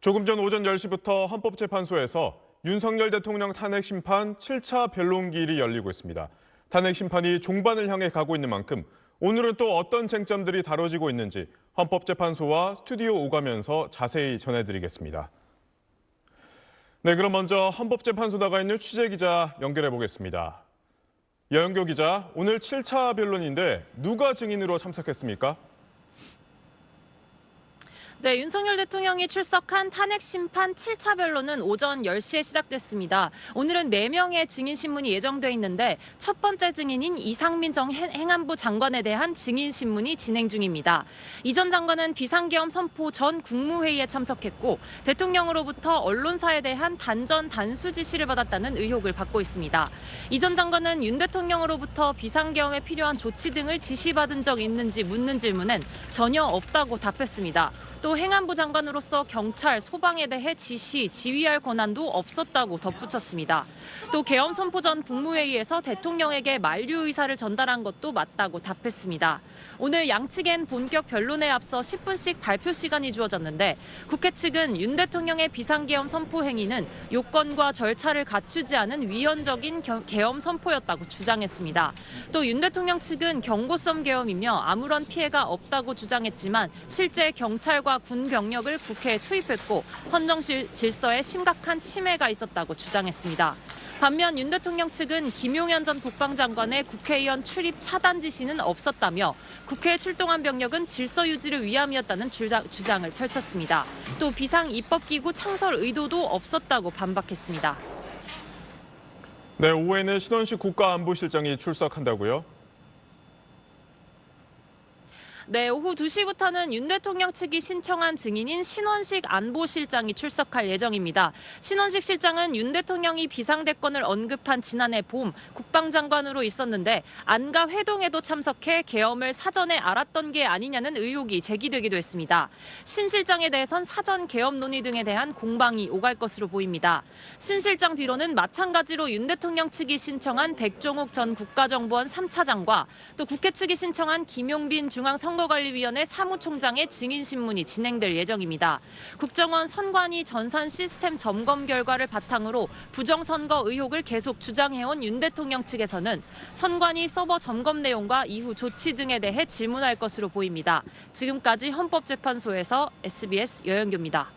조금 전 오전 10시부터 헌법재판소에서 윤석열 대통령 탄핵 심판 7차 변론기일이 열리고 있습니다. 탄핵 심판이 종반을 향해 가고 있는 만큼 오늘은 또 어떤 쟁점들이 다뤄지고 있는지 헌법재판소와 스튜디오 오가면서 자세히 전해드리겠습니다. 네, 그럼 먼저 헌법재판소 나가 있는 취재기자 연결해 보겠습니다. 여영교 기자, 오늘 7차 변론인데 누가 증인으로 참석했습니까? 네, 윤석열 대통령이 출석한 탄핵 심판 7차 변론은 오전 10시에 시작됐습니다. 오늘은 4명의 증인 신문이 예정돼 있는데 첫 번째 증인인 이상민 전 행안부 장관에 대한 증인 신문이 진행 중입니다. 이 전 장관은 비상계엄 선포 전 국무회의에 참석했고 대통령으로부터 언론사에 대한 단전 단수 지시를 받았다는 의혹을 받고 있습니다. 이 전 장관은 윤 대통령으로부터 비상계엄에 필요한 조치 등을 지시받은 적 있는지 묻는 질문엔 전혀 없다고 답했습니다. 또 행안부 장관으로서 경찰, 소방에 대해 지시, 지휘할 권한도 없었다고 덧붙였습니다. 또 계엄 선포 전 국무회의에서 대통령에게 만류 의사를 전달한 것도 맞다고 답했습니다. 오늘 양측엔 본격 변론에 앞서 10분씩 발표 시간이 주어졌는데 국회 측은 윤 대통령의 비상계엄 선포 행위는 요건과 절차를 갖추지 않은 위헌적인 계엄 선포였다고 주장했습니다. 또 윤 대통령 측은 경고성 계엄이며 아무런 피해가 없다고 주장했지만 실제 경찰과 군 병력을 국회에 투입했고 헌정 질서에 심각한 침해가 있었다고 주장했습니다. 반면 윤 대통령 측은 김용현 전 국방장관의 국회의원 출입 차단 지시는 없었다며 국회에 출동한 병력은 질서 유지를 위함이었다는 주장을 펼쳤습니다. 또 비상입법기구 창설 의도도 없었다고 반박했습니다. 네, 오후에는 신원식 국가안보실장이 출석한다고요? 네, 오후 2시부터는 윤 대통령 측이 신청한 증인인 신원식 안보실장이 출석할 예정입니다. 신원식 실장은 윤 대통령이 비상대권을 언급한 지난해 봄 국방장관으로 있었는데 안가 회동에도 참석해 계엄을 사전에 알았던 게 아니냐는 의혹이 제기되기도 했습니다. 신 실장에 대해선 사전 계엄 논의 등에 대한 공방이 오갈 것으로 보입니다. 신 실장 뒤로는 마찬가지로 윤 대통령 측이 신청한 백종욱 전 국가정보원 3차장과 또 국회 측이 신청한 김용빈 중앙선거관리위원회 사무총장의 증인 신문이 진행될 예정입니다. 국정원 선관위 전산 시스템 점검 결과를 바탕으로 부정선거 의혹을 계속 주장해온 윤 대통령 측에서는 선관위 서버 점검 내용과 이후 조치 등에 대해 질문할 것으로 보입니다. 지금까지 헌법재판소에서 SBS 여영교입니다.